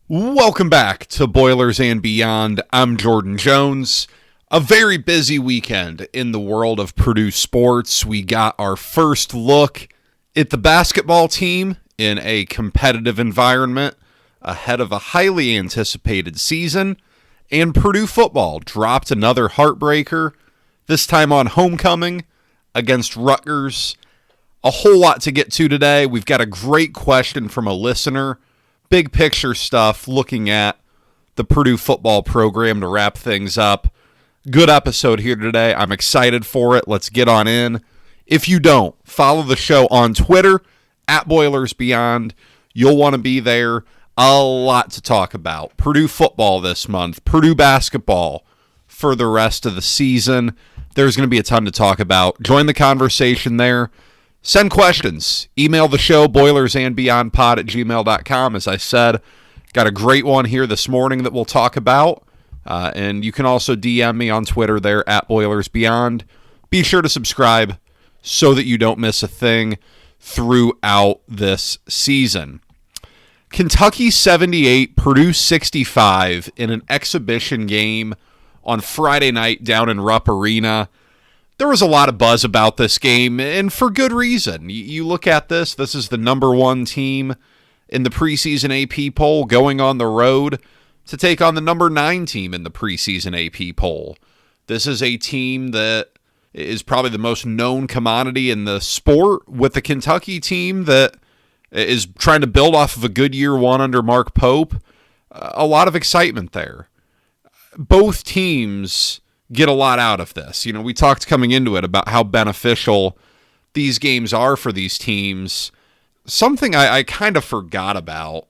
Welcome back to Boilers and Beyond. I'm Jordan Jones. A very busy weekend in the world of Purdue sports. We got our first look at the basketball team in a competitive environment ahead of a highly anticipated season. And Purdue football dropped another heartbreaker, this time on homecoming against Rutgers. A whole lot to get to today. We've got a great question from a listener. Big picture stuff, looking at the Purdue football program to wrap things up. Good episode here today. I'm excited for it. Let's get on in. If you don't, follow the show on Twitter, @BoilersBeyond. You'll want to be there. A lot to talk about. Purdue football this month, Purdue basketball for the rest of the season. There's going to be a ton to talk about. Join the conversation there. Send questions. Email the show, boilersandbeyondpod@gmail.com. As I said, got a great one here this morning that we'll talk about. And you can also DM me on Twitter there, @BoilersBeyond. Be sure to subscribe so that you don't miss a thing throughout this season. Kentucky 78, Purdue 65 in an exhibition game on Friday night down in Rupp Arena. There was a lot of buzz about this game, and for good reason. You look at this is the number one team in the preseason AP poll going on the road to take on the number 9 team in the preseason AP poll. This is a team that is probably the most known commodity in the sport, with the Kentucky team that is trying to build off of a good year one under Mark Pope. A lot of excitement there. Both teams get a lot out of this. You know, we talked coming into it about how beneficial these games are for these teams. Something I kind of forgot about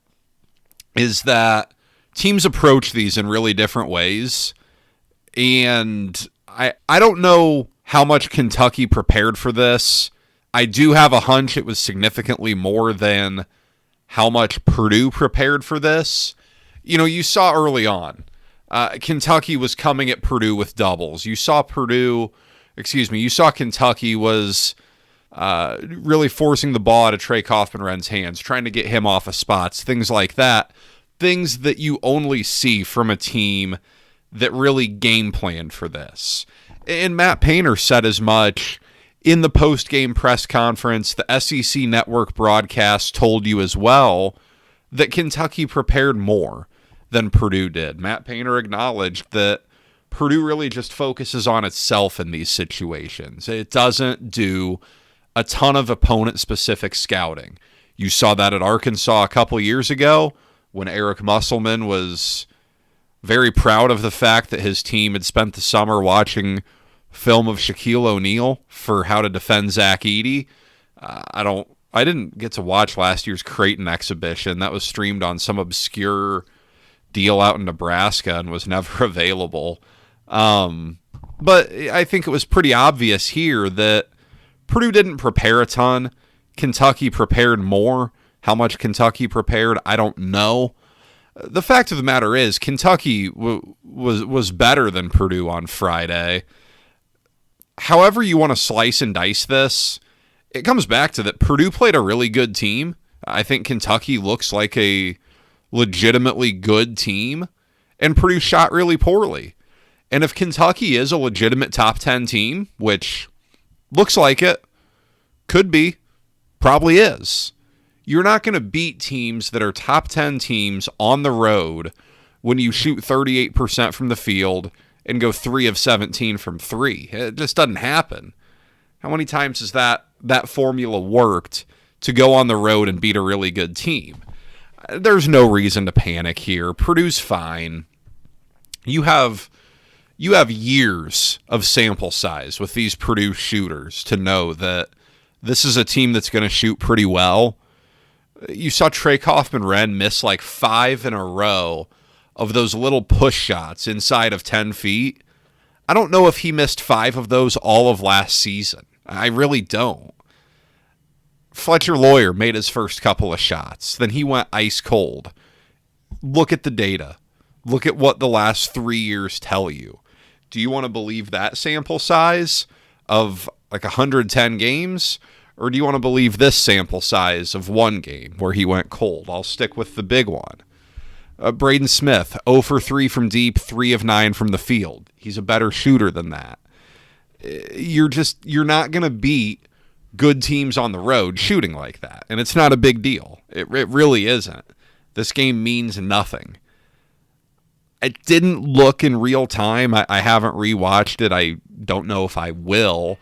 is that teams approach these in really different ways. And I don't know how much Kentucky prepared for this. I do have a hunch it was significantly more than how much Purdue prepared for this. You know, you saw early on, Kentucky was coming at Purdue with doubles. You saw Kentucky was really forcing the ball out of Trey Kaufman-Wren's hands, trying to get him off of spots, things like that. Things that you only see from a team that really game planned for this. And Matt Painter said as much in the post-game press conference. The SEC Network broadcast told you as well that Kentucky prepared more than Purdue did. Matt Painter acknowledged that Purdue really just focuses on itself in these situations. It doesn't do a ton of opponent-specific scouting. You saw that at Arkansas a couple years ago when Eric Musselman was very proud of the fact that his team had spent the summer watching film of Shaquille O'Neal for how to defend Zach Edey. I didn't get to watch last year's Creighton exhibition. That was streamed on some obscure deal out in Nebraska and was never available. But I think it was pretty obvious here that Purdue didn't prepare a ton. Kentucky prepared more. How much Kentucky prepared, I don't know. The fact of the matter is Kentucky was better than Purdue on Friday. However you want to slice and dice this, it comes back to that Purdue played a really good team. I think Kentucky looks like a legitimately good team, and Purdue shot really poorly. And if Kentucky is a legitimate top 10 team, which looks like it, could be, probably is, you're not going to beat teams that are top 10 teams on the road when you shoot 38% from the field and go 3 of 17 from 3. It just doesn't happen. How many times has that formula worked to go on the road and beat a really good team? There's no reason to panic here. Purdue's fine. You have years of sample size with these Purdue shooters to know that this is a team that's going to shoot pretty well. You saw Trey Kaufman-Wren miss like 5 in a row of those little push shots inside of 10 feet. I don't know if he missed 5 of those all of last season. I really don't. Fletcher Lawyer made his first couple of shots. Then he went ice cold. Look at the data. Look at what the last 3 years tell you. Do you want to believe that sample size of like 110 games? Or do you want to believe this sample size of one game where he went cold? I'll stick with the big one. Braden Smith, 0 for 3 from deep, 3 of 9 from the field. He's a better shooter than that. You're not going to beat good teams on the road shooting like that. And it's not a big deal. It really isn't. This game means nothing. It didn't look in real time. I haven't rewatched it. I don't know if I will.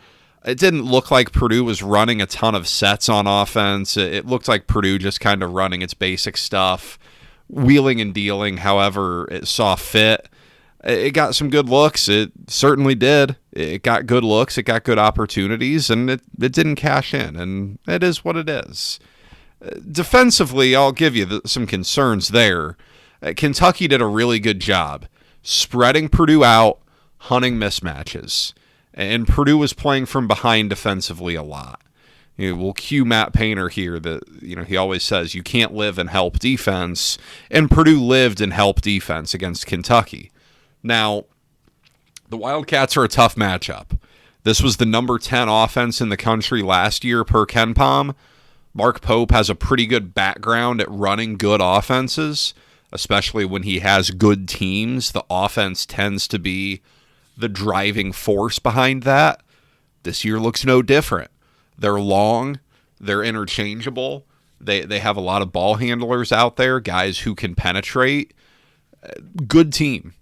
It didn't look like Purdue was running a ton of sets on offense. It looked like Purdue just kind of running its basic stuff, wheeling and dealing however it saw fit. It got some good looks. It certainly did. It got good looks. It got good opportunities, and it didn't cash in, and it is what it is. Defensively, I'll give you some concerns there. Kentucky did a really good job spreading Purdue out, hunting mismatches, and Purdue was playing from behind defensively a lot. We'll cue Matt Painter here that he always says you can't live in help defense, and Purdue lived in help defense against Kentucky. Now, the Wildcats are a tough matchup. This was the number 10 offense in the country last year per KenPom. Mark Pope has a pretty good background at running good offenses, especially when he has good teams. The offense tends to be the driving force behind that. This year looks no different. They're long. They're interchangeable. They have a lot of ball handlers out there, guys who can penetrate. Good team.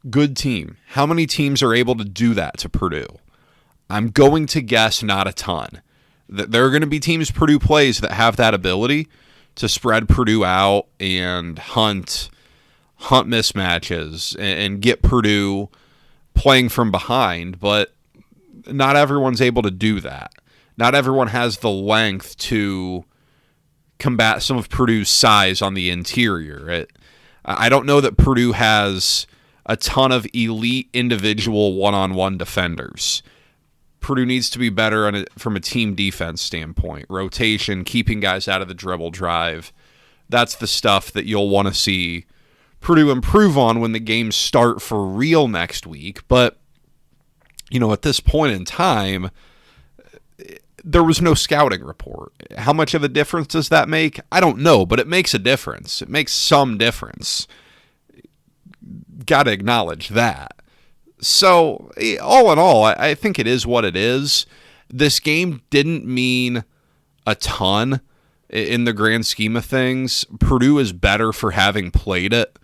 Good team. How many teams are able to do that to Purdue? I'm going to guess not a ton. There are going to be teams Purdue plays that have that ability to spread Purdue out and hunt mismatches and get Purdue playing from behind, but not everyone's able to do that. Not everyone has the length to combat some of Purdue's size on the interior. I don't know that Purdue has a ton of elite individual one-on-one defenders. Purdue needs to be better from a team defense standpoint. Rotation, keeping guys out of the dribble drive. That's the stuff that you'll want to see Purdue improve on when the games start for real next week. But, at this point in time, there was no scouting report. How much of a difference does that make? I don't know, but it makes a difference. It makes some difference. Got to acknowledge that. So, all in all, I think it is what it is. This game didn't mean a ton in the grand scheme of things. Purdue is better for having played it.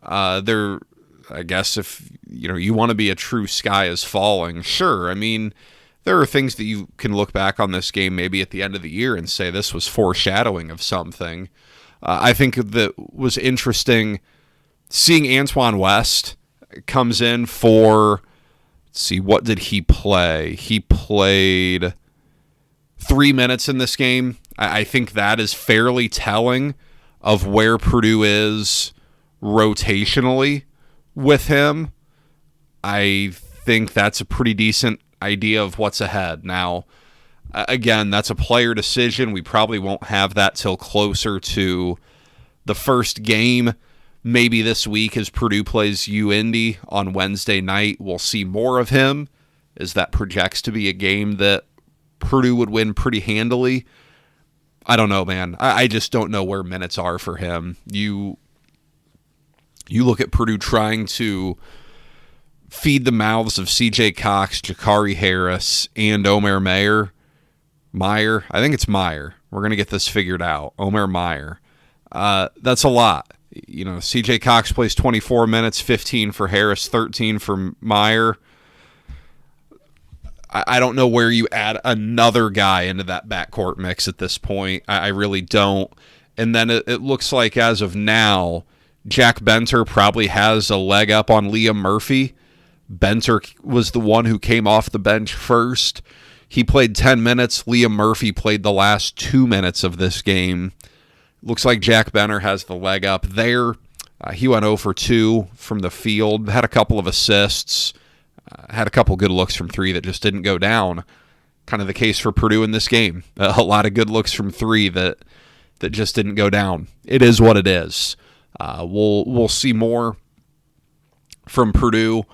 I guess if you want to be a true sky is falling, sure. I mean, there are things that you can look back on this game maybe at the end of the year and say this was foreshadowing of something. I think that was interesting seeing Antoine West comes in for, let's see, what did he play? He played 3 minutes in this game. I think that is fairly telling of where Purdue is rotationally with him. I think that's a pretty decent idea of what's ahead. Now, again, that's a player decision. We probably won't have that till closer to the first game. Maybe this week as Purdue plays UIndy on Wednesday night, we'll see more of him, as that projects to be a game that Purdue would win pretty handily. I don't know, man. I just don't know where minutes are for him. You look at Purdue trying to feed the mouths of C.J. Cox, Jakari Harris, and Omer Meyer. I think it's Meyer. We're going to get this figured out. Omer Meyer. That's a lot. C.J. Cox plays 24 minutes, 15 for Harris, 13 for Meyer. I don't know where you add another guy into that backcourt mix at this point. I really don't. And then it looks like as of now, Jack Benter probably has a leg up on Liam Murphy. Benter was the one who came off the bench first. He played 10 minutes. Liam Murphy played the last 2 minutes of this game. Looks like Jack Benter has the leg up there. He went 0 for 2 from the field, had a couple of assists, had a couple good looks from 3 that just didn't go down. Kind of the case for Purdue in this game. A lot of good looks from 3 that just didn't go down. It is what it is. We'll see more from Purdue.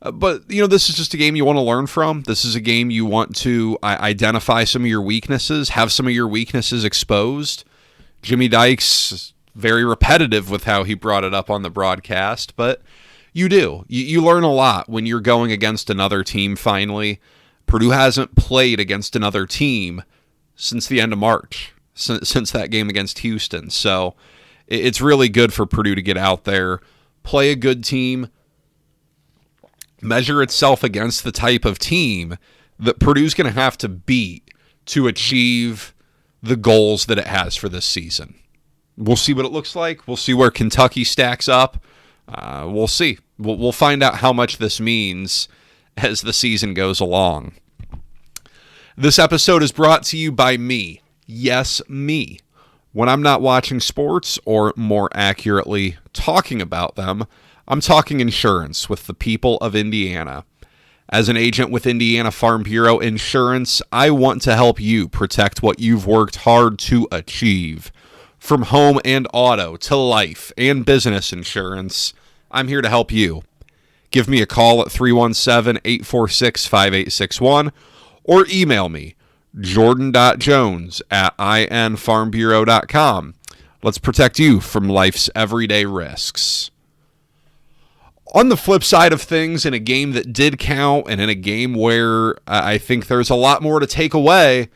But, this is just a game you want to learn from. This is a game you want to identify some of your weaknesses, have some of your weaknesses exposed. Jimmy Dykes very repetitive with how he brought it up on the broadcast, but you do. You learn a lot when you're going against another team finally. Purdue hasn't played against another team since the end of March, since that game against Houston. So it's really good for Purdue to get out there, play a good team, measure itself against the type of team that Purdue's going to have to beat to achieve the goals that it has for this season. We'll see what it looks like. We'll see where Kentucky stacks up. We'll see. We'll find out how much this means as the season goes along. This episode is brought to you by me. Yes, me. When I'm not watching sports, or more accurately, talking about them, I'm talking insurance with the people of Indiana. As an agent with Indiana Farm Bureau Insurance, I want to help you protect what you've worked hard to achieve. From home and auto to life and business insurance, I'm here to help you. Give me a call at 317-846-5861 or email me, jordan.jones@infarmbureau.com. Let's protect you from life's everyday risks. On the flip side of things, in a game that did count and in a game where I think there's a lot more to take away,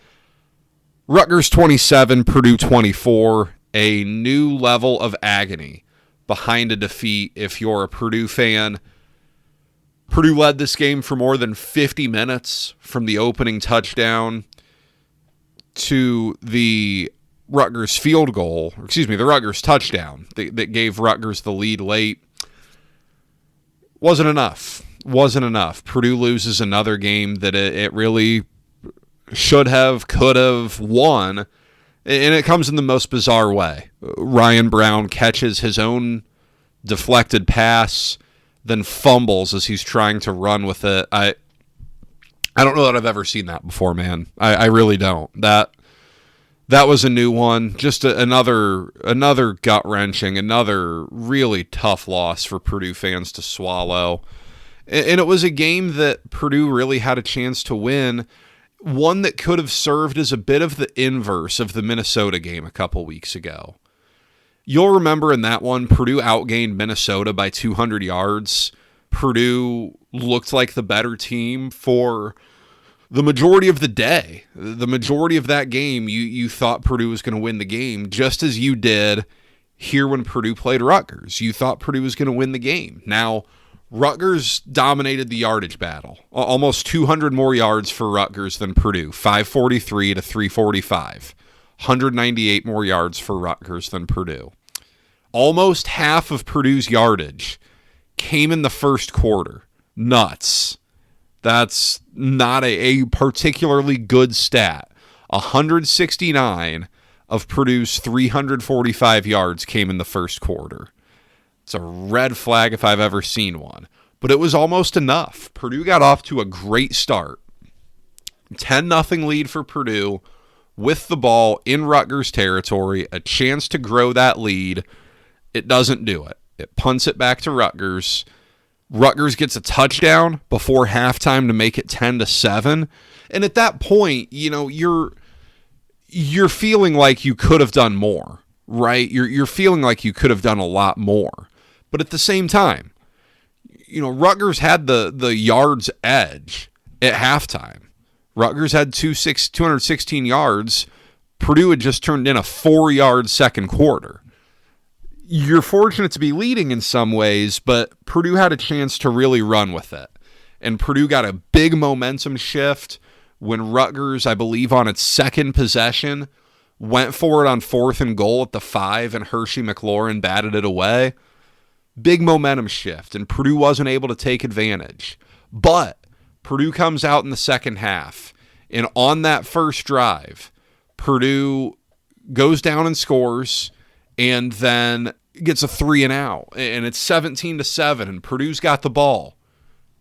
Rutgers 27, Purdue 24, a new level of agony behind a defeat if you're a Purdue fan. Purdue led this game for more than 50 minutes from the opening touchdown to the Rutgers field goal, the Rutgers touchdown that gave Rutgers the lead late. Wasn't enough. Purdue loses another game that it really should have, could have won, and it comes in the most bizarre way. Ryan Brown catches his own deflected pass, then fumbles as he's trying to run with it. I don't know that I've ever seen that before, man. I really don't. That was a new one. Just another gut-wrenching, another really tough loss for Purdue fans to swallow. And it was a game that Purdue really had a chance to win, one that could have served as a bit of the inverse of the Minnesota game a couple weeks ago. You'll remember in that one, Purdue outgained Minnesota by 200 yards. Purdue looked like the better team for the majority of the day. The majority of that game, you thought Purdue was going to win the game, just as you did here when Purdue played Rutgers. You thought Purdue was going to win the game. Now, Rutgers dominated the yardage battle. Almost 200 more yards for Rutgers than Purdue, 543 to 345. 198 more yards for Rutgers than Purdue. Almost half of Purdue's yardage came in the first quarter. Nuts. That's not a particularly good stat. 169 of Purdue's 345 yards came in the first quarter. It's a red flag if I've ever seen one. But it was almost enough. Purdue got off to a great start. 10-0 lead for Purdue with the ball in Rutgers territory, a chance to grow that lead. It doesn't do it. It punts it back to Rutgers. Rutgers gets a touchdown before halftime to make it 10-7. And at that point, you're feeling like you could have done more, right? You're feeling like you could have done a lot more. But at the same time, Rutgers had the yards edge at halftime. Rutgers had 216 yards. Purdue had just turned in a 4-yard second quarter. You're fortunate to be leading in some ways, but Purdue had a chance to really run with it. And Purdue got a big momentum shift when Rutgers, I believe on its second possession, went for it on 4th and goal at the 5, and Hershey McLaurin batted it away. Big momentum shift, and Purdue wasn't able to take advantage. But Purdue comes out in the second half, and on that first drive, Purdue goes down and scores, and then gets a 3-and-out, and it's 17-7, and Purdue's got the ball,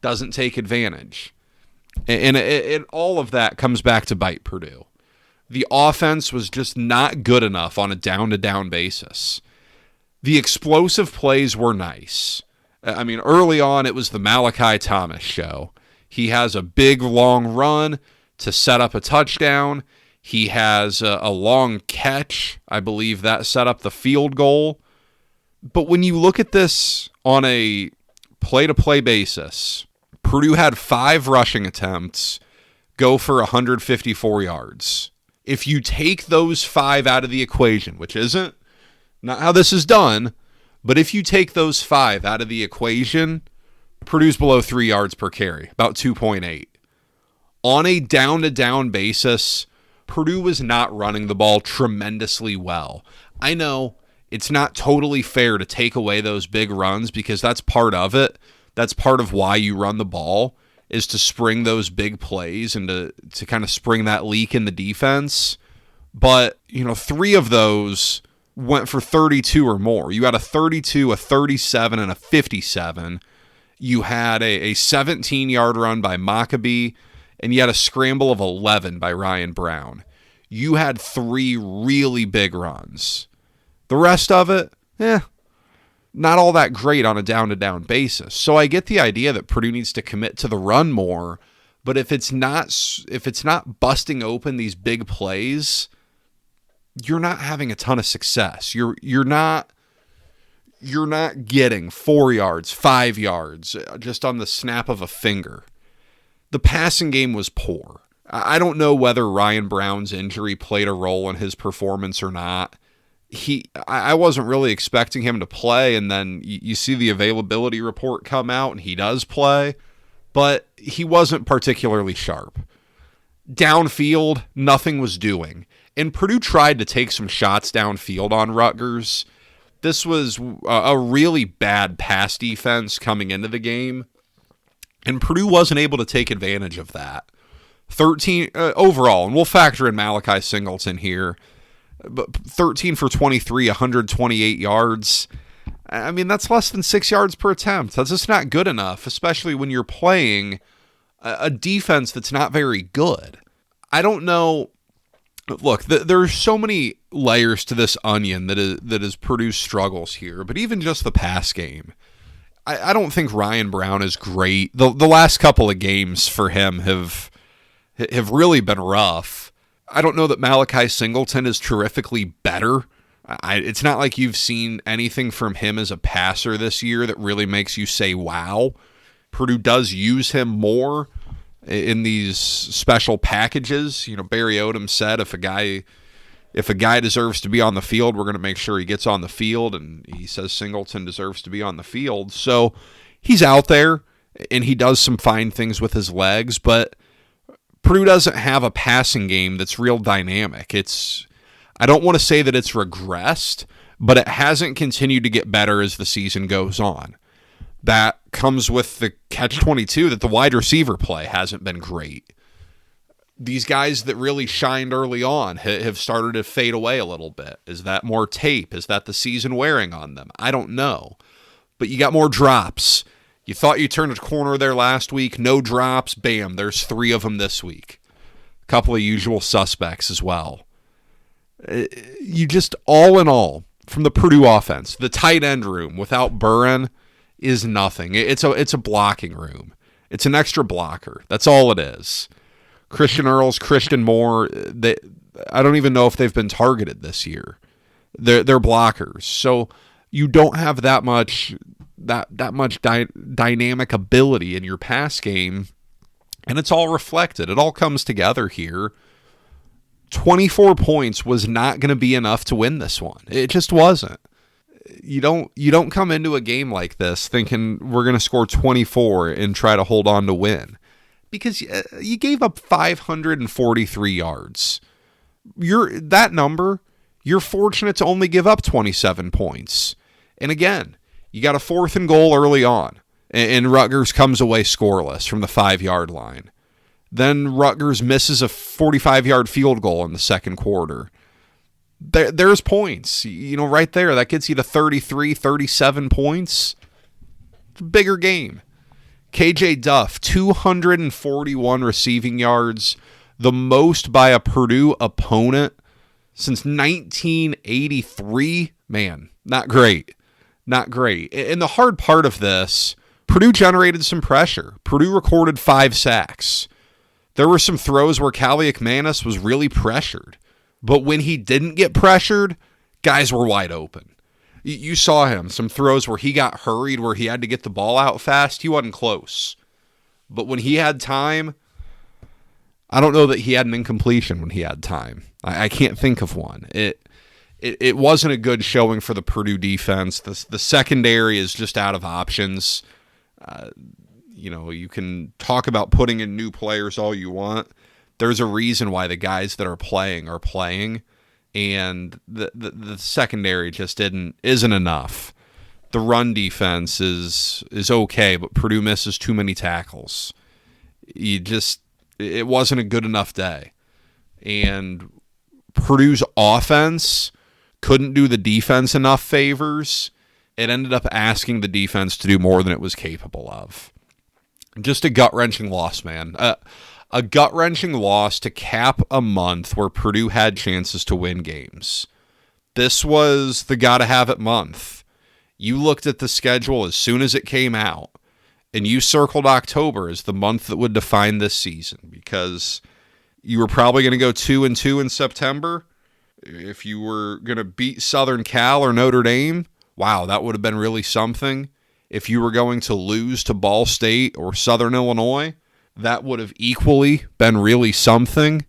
doesn't take advantage. And all of that comes back to bite Purdue. The offense was just not good enough on a down-to-down basis. The explosive plays were nice. I mean, early on, it was the Malachi Thomas show. He has a big, long run to set up a touchdown. He has a long catch. I believe that set up the field goal. But when you look at this on a play-to-play basis, Purdue had 5 rushing attempts go for 154 yards. If you take those 5 out of the equation, which isn't not how this is done, but if you take those 5 out of the equation, Purdue's below 3 yards per carry, about 2.8. On a down-to-down basis, Purdue was not running the ball tremendously well. I know it's not totally fair to take away those big runs because that's part of it. That's part of why you run the ball, is to spring those big plays and to kind of spring that leak in the defense. But, 3 of those went for 32 or more. You had a 32, a 37, and a 57. You had a 17-yard run by Maccabee, and you had a scramble of 11 by Ryan Brown. You had 3 really big runs. The rest of it, not all that great on a down-to-down basis. So I get the idea that Purdue needs to commit to the run more, but if it's not busting open these big plays, you're not having a ton of success. You're not getting 4 yards, 5 yards just on the snap of a finger. The passing game was poor. I don't know whether Ryan Brown's injury played a role in his performance or not. I wasn't really expecting him to play, and then you see the availability report come out, and he does play, but he wasn't particularly sharp. Downfield, nothing was doing. And Purdue tried to take some shots downfield on Rutgers. This was a really bad pass defense coming into the game, and Purdue wasn't able to take advantage of that. 13 overall, and we'll factor in Malachi Singleton here, but 13 for 23, 128 yards. I mean, that's less than 6 yards per attempt. That's just not good enough, especially when you're playing a defense that's not very good. I don't know. Look, there's so many layers to this onion that is Purdue's struggles here, but even just the pass game, I don't think Ryan Brown is great. The last couple of games for him have really been rough. I don't know that Malachi Singleton is terrifically better. It's not like you've seen anything from him as a passer this year that really makes you say, wow. Purdue does use him more in these special packages. Barry Odom said if a guy deserves to be on the field, we're going to make sure he gets on the field, and he says Singleton deserves to be on the field. So he's out there, and he does some fine things with his legs, but Purdue doesn't have a passing game that's real dynamic. I don't want to say that it's regressed, but it hasn't continued to get better as the season goes on. That comes with the catch-22 that the wide receiver play hasn't been great. These guys that really shined early on have started to fade away a little bit. Is that more tape? Is that the season wearing on them? I don't know. But you got more drops. You thought you turned a corner there last week. No drops. Bam, there's 3 of them this week. A couple of usual suspects as well. You just, all in all, from the Purdue offense, the tight end room without Burren is nothing. It's a blocking room. It's an extra blocker. That's all it is. Christian Earls, Christian Moore, I don't even know if they've been targeted this year. They're blockers. So you don't have that much dynamic ability in your pass game, and it's all reflected. It all comes together here. 24 points was not going to be enough to win this one. It just wasn't. You don't come into a game like this thinking we're going to score 24 and try to hold on to win, because you gave up 543 yards. That number, you're fortunate to only give up 27 points. And again, you got a 4th and goal early on, and Rutgers comes away scoreless from the 5-yard line. Then Rutgers misses a 45-yard field goal in the second quarter. There's points, right there. That gets you to 33, 37 points. It's a bigger game. KJ Duff, 241 receiving yards, the most by a Purdue opponent since 1983. Man, not great. Not great. And the hard part of this, Purdue generated some pressure. Purdue recorded 5 sacks. There were some throws where Kaliakmanis was really pressured. But when he didn't get pressured, guys were wide open. You saw him. Some throws where he got hurried, where he had to get the ball out fast. He wasn't close. But when he had time, I don't know that he had an incompletion when he had time. I can't think of one. It wasn't a good showing for the Purdue defense. The secondary is just out of options. You can talk about putting in new players all you want. There's a reason why the guys that are playing, and the secondary just isn't enough. The run defense is okay, but Purdue misses too many tackles. It wasn't a good enough day. And Purdue's offense couldn't do the defense enough favors. It ended up asking the defense to do more than it was capable of. Just a gut-wrenching loss, man. A gut-wrenching loss to cap a month where Purdue had chances to win games. This was the gotta-have-it month. You looked at the schedule as soon as it came out, and you circled October as the month that would define this season, because you were probably going to go 2-2 in September. If you were going to beat Southern Cal or Notre Dame, wow, that would have been really something. If you were going to lose to Ball State or Southern Illinois, that would have equally been really something.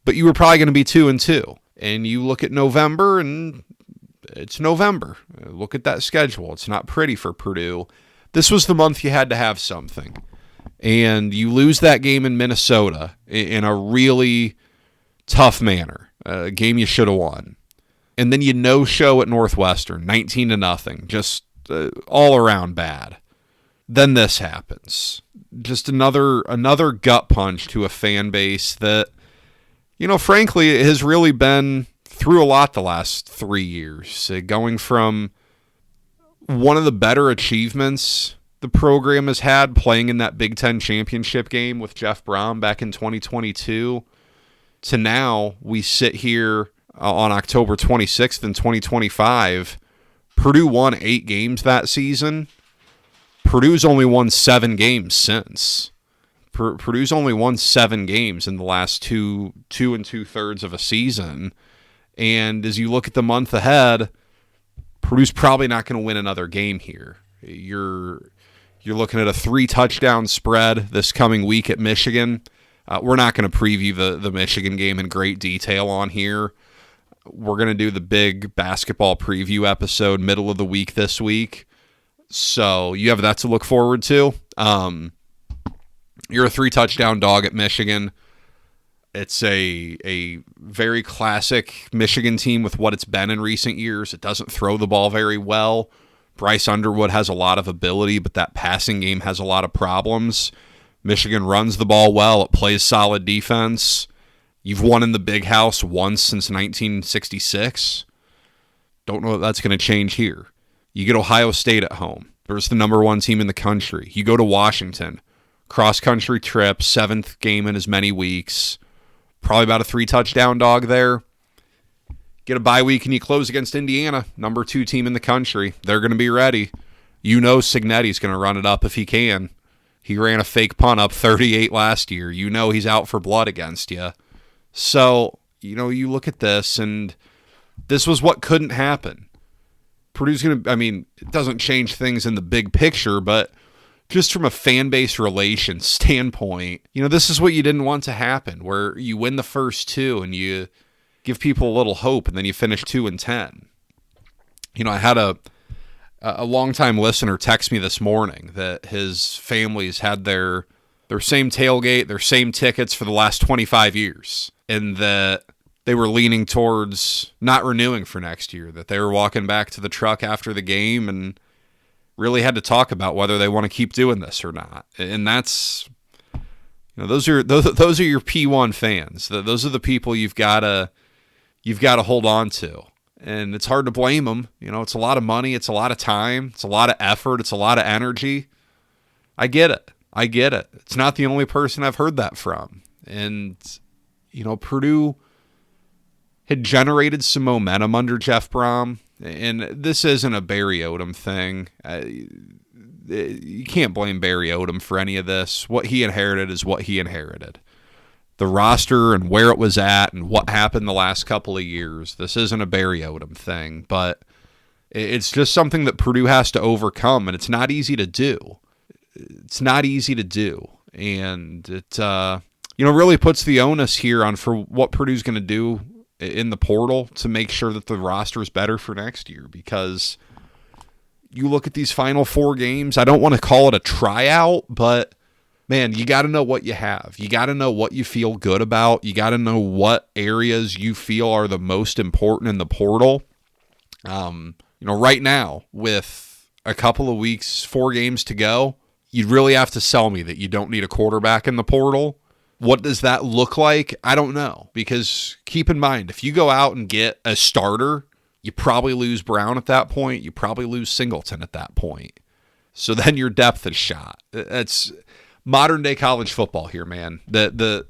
But you were probably going to be 2-2. And you look at November, and it's November. Look at that schedule. It's not pretty for Purdue. This was the month you had to have something. And you lose that game in Minnesota in a really tough manner. A game you should have won. And then you no-show at Northwestern, 19-0. Just all around bad. Then this happens. Just another gut punch to a fan base that, frankly, it has really been through a lot the last 3 years. Going from one of the better achievements the program has had, playing in that Big Ten championship game with Jeff Brom back in 2022, to now we sit here on October 26th in 2025. Purdue won 8 games that season. Purdue's only won 7 games since. Purdue's only won 7 games in the last two and 2/3 of a season. And as you look at the month ahead, Purdue's probably not going to win another game here. You're looking at a 3-touchdown spread this coming week at Michigan. We're not going to preview the Michigan game in great detail on here. We're going to do the big basketball preview episode middle of the week this week. So you have that to look forward to. You're a 3-touchdown dog at Michigan. It's a very classic Michigan team with what it's been in recent years. It doesn't throw the ball very well. Bryce Underwood has a lot of ability, but that passing game has a lot of problems. Michigan runs the ball well. It plays solid defense. You've won in the Big House once since 1966. Don't know if that's going to change here. You get Ohio State at home. There's the number 1 team in the country. You go to Washington. Cross-country trip, 7th game in as many weeks. Probably about a 3-touchdown dog there. Get a bye week and you close against Indiana, number 2 team in the country. They're going to be ready. Signetti's going to run it up if he can. He ran a fake punt up 38 last year. He's out for blood against you. So, you look at this, and this was what couldn't happen. Purdue's going to, it doesn't change things in the big picture, but just from a fan base relations standpoint, this is what you didn't want to happen, where you win the first 2 and you give people a little hope, and then you finish 2-10. I had a longtime listener text me this morning that his family's had their same tailgate, their same tickets for the last 25 years, and that they were leaning towards not renewing for next year, that they were walking back to the truck after the game and really had to talk about whether they want to keep doing this or not. And that's, those are your P1 fans. Those are the people you've got to hold on to. And it's hard to blame them. It's a lot of money. It's a lot of time. It's a lot of effort. It's a lot of energy. I get it. It's not the only person I've heard that from. And, Purdue had generated some momentum under Jeff Brom. And this isn't a Barry Odom thing. You can't blame Barry Odom for any of this. What he inherited is what he inherited. the roster and where it was at and what happened the last couple of years. This isn't a Barry Odom thing, but it's just something that Purdue has to overcome, and it's not easy to do. And it really puts the onus here on for what Purdue's going to do in the portal to make sure that the roster is better for next year, because you look at these final 4 games, I don't want to call it a tryout, but man, you got to know what you have. You got to know what you feel good about. You got to know what areas you feel are the most important in the portal. Right now, with a couple of weeks, 4 games to go, you'd really have to sell me that you don't need a quarterback in the portal. What does that look like? I don't know, because keep in mind, if you go out and get a starter, you probably lose Brown at that point. You probably lose Singleton at that point. So then your depth is shot. It's modern day college football here, man. It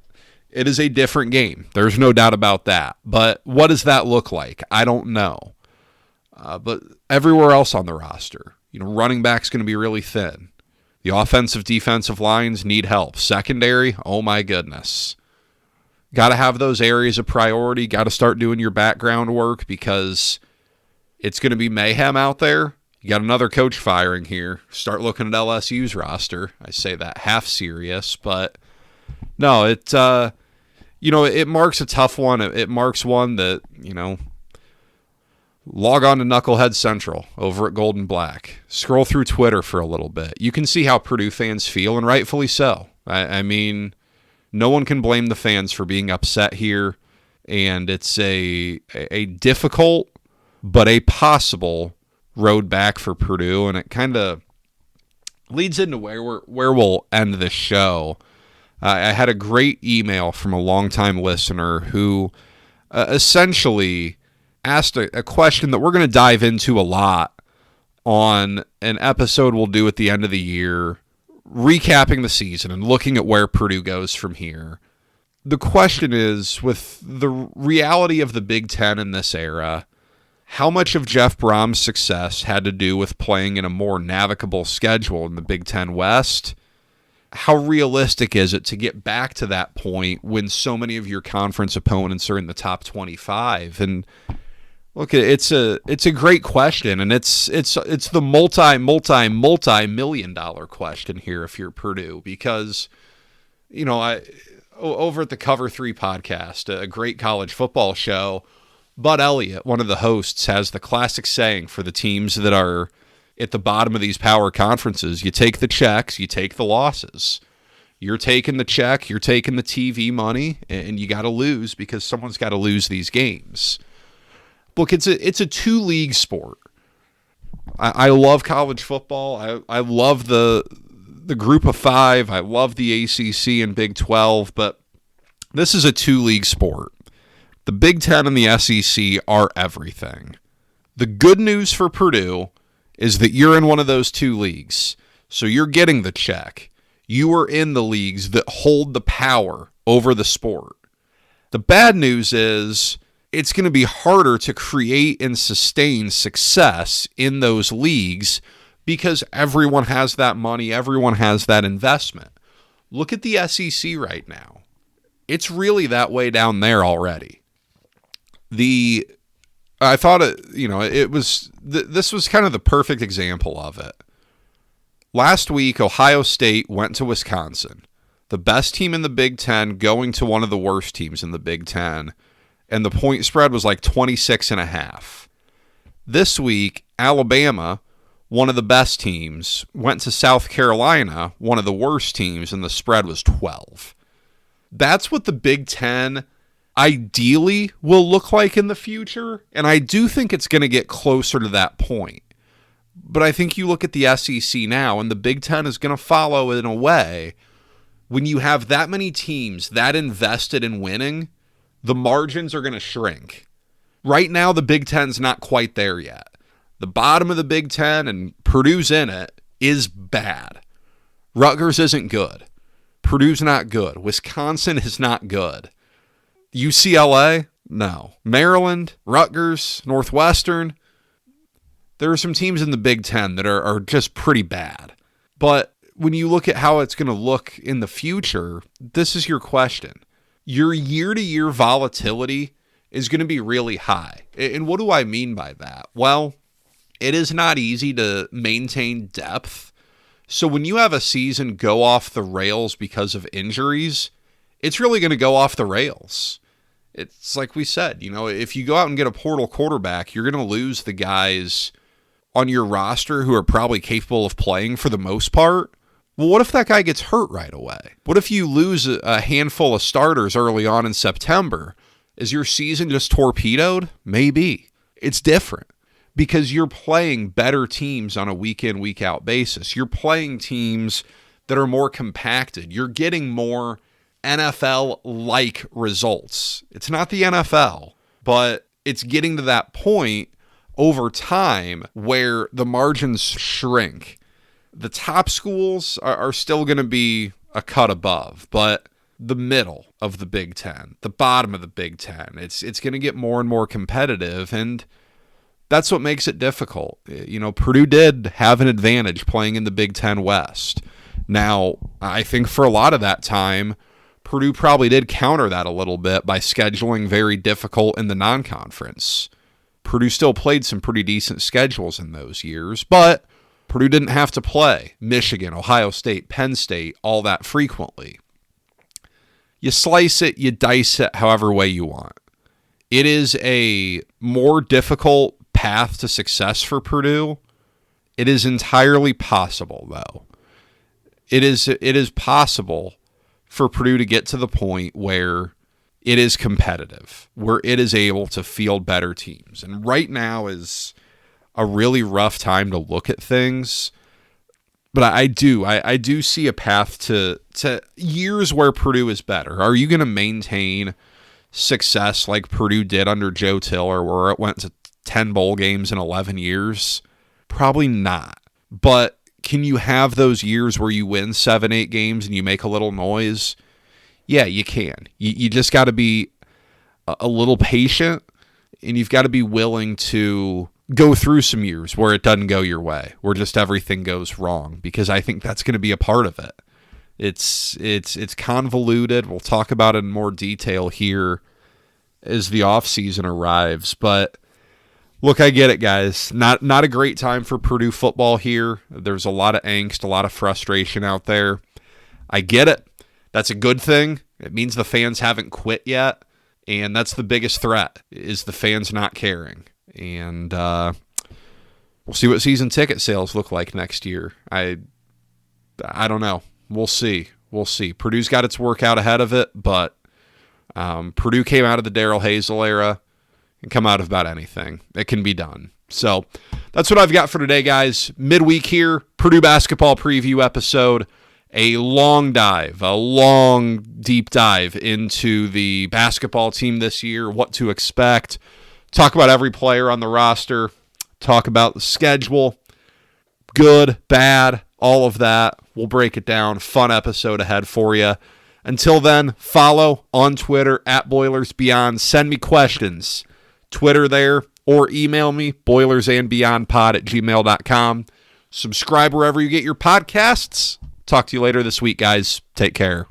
is a different game. There's no doubt about that. But what does that look like? I don't know. But everywhere else on the roster, running back's going to be really thin. The offensive, defensive lines need help. Secondary, oh my goodness. Got to have those areas of priority. Got to start doing your background work, because it's going to be mayhem out there. You got another coach firing here. Start looking at LSU's roster. I say that half serious, but no, it marks a tough one. It marks one that, log on to Knucklehead Central over at Gold and Black. Scroll through Twitter for a little bit. You can see how Purdue fans feel, and rightfully so. I mean, no one can blame the fans for being upset here, and it's a difficult but a possible road back for Purdue, and it kind of leads into where we'll end this show. I had a great email from a longtime listener who essentially asked a question that we're going to dive into a lot on an episode we'll do at the end of the year, recapping the season and looking at where Purdue goes from here. The question is, with the reality of the Big Ten in this era, how much of Jeff Brom's success had to do with playing in a more navigable schedule in the Big Ten West? How realistic is it to get back to that point when so many of your conference opponents are in the top 25? And look, it's a great question, and it's the multi-million-dollar question here if you're Purdue, because over at the Cover 3 podcast, a great college football show, Bud Elliott, one of the hosts, has the classic saying for the teams that are at the bottom of these power conferences: you take the checks, you take the losses. You're taking the check, you're taking the TV money, and you got to lose because someone's got to lose these games. Look, it's a 2-league sport. I love college football. I love the group of 5. I love the ACC and Big 12, but this is a 2-league sport. The Big Ten and the SEC are everything. The good news for Purdue is that you're in one of those 2 leagues, so you're getting the check. You are in the leagues that hold the power over the sport. The bad news is it's going to be harder to create and sustain success in those leagues because everyone has that money, everyone has that investment. Look at the SEC right now. It's really that way down there already. I thought this was kind of the perfect example of it. Last week, Ohio State went to Wisconsin, the best team in the Big Ten going to one of the worst teams in the Big Ten, and the point spread was like 26.5. This week, Alabama, one of the best teams, went to South Carolina, one of the worst teams, and the spread was 12. That's what the Big Ten ideally will look like in the future, and I do think it's going to get closer to that point. But I think you look at the SEC now, and the Big Ten is going to follow in a way. When you have that many teams that invested in winning, the margins are going to shrink. Right now, the Big Ten's not quite there yet. The bottom of the Big Ten, and Purdue's in it, is bad. Rutgers isn't good. Purdue's not good. Wisconsin is not good. UCLA? No. Maryland? Rutgers? Northwestern? There are some teams in the Big Ten that are just pretty bad. But when you look at how it's going to look in the future, this is your question. your year-to-year volatility is going to be really high. And what do I mean by that? Well, it is not easy to maintain depth. So when you have a season go off the rails because of injuries, it's really going to go off the rails. It's like we said, if you go out and get a portal quarterback, you're going to lose the guys on your roster who are probably capable of playing for the most part. Well, what if that guy gets hurt right away? What if you lose a handful of starters early on in September? Is your season just torpedoed? Maybe. It's different because you're playing better teams on a week-in, week-out basis. You're playing teams that are more compacted. You're getting more NFL-like results. It's not the NFL, but it's getting to that point over time where the margins shrink. The top schools are still going to be a cut above, but the middle of the Big Ten, the bottom of the Big Ten, it's going to get more and more competitive, and that's what makes it difficult. Purdue did have an advantage playing in the Big Ten West. Now, I think for a lot of that time, Purdue probably did counter that a little bit by scheduling very difficult in the non-conference. Purdue still played some pretty decent schedules in those years, but Purdue didn't have to play Michigan, Ohio State, Penn State all that frequently. You slice it, you dice it however way you want. It is a more difficult path to success for Purdue. It is entirely possible, though. It is possible for Purdue to get to the point where it is competitive, where it is able to field better teams. And right now is a really rough time to look at things. But I do see a path to years where Purdue is better. Are you going to maintain success like Purdue did under Joe Tiller, where it went to 10 bowl games in 11 years? Probably not. But can you have those years where you win 7-8 games and you make a little noise? Yeah, you can. You just got to be a little patient, and you've got to be willing to go through some years where it doesn't go your way, where just everything goes wrong, because I think that's going to be a part of it. It's convoluted. We'll talk about it in more detail here as the offseason arrives. But look, I get it, guys. Not a great time for Purdue football here. There's a lot of angst, a lot of frustration out there. I get it. That's a good thing. It means the fans haven't quit yet, and that's the biggest threat, is the fans not caring. And we'll see what season ticket sales look like next year. I don't know. We'll see. Purdue's got its work out ahead of it, but Purdue came out of the Darrell Hazell era and come out of about anything. It can be done. So that's what I've got for today, guys. Midweek here, Purdue basketball preview episode. A long deep dive into the basketball team this year, what to expect. Talk about every player on the roster. Talk about the schedule. Good, bad, all of that. We'll break it down. Fun episode ahead for you. Until then, follow on Twitter @BoilersBeyond. Send me questions. Twitter there, or email me, boilersandbeyondpod@gmail.com. Subscribe wherever you get your podcasts. Talk to you later this week, guys. Take care.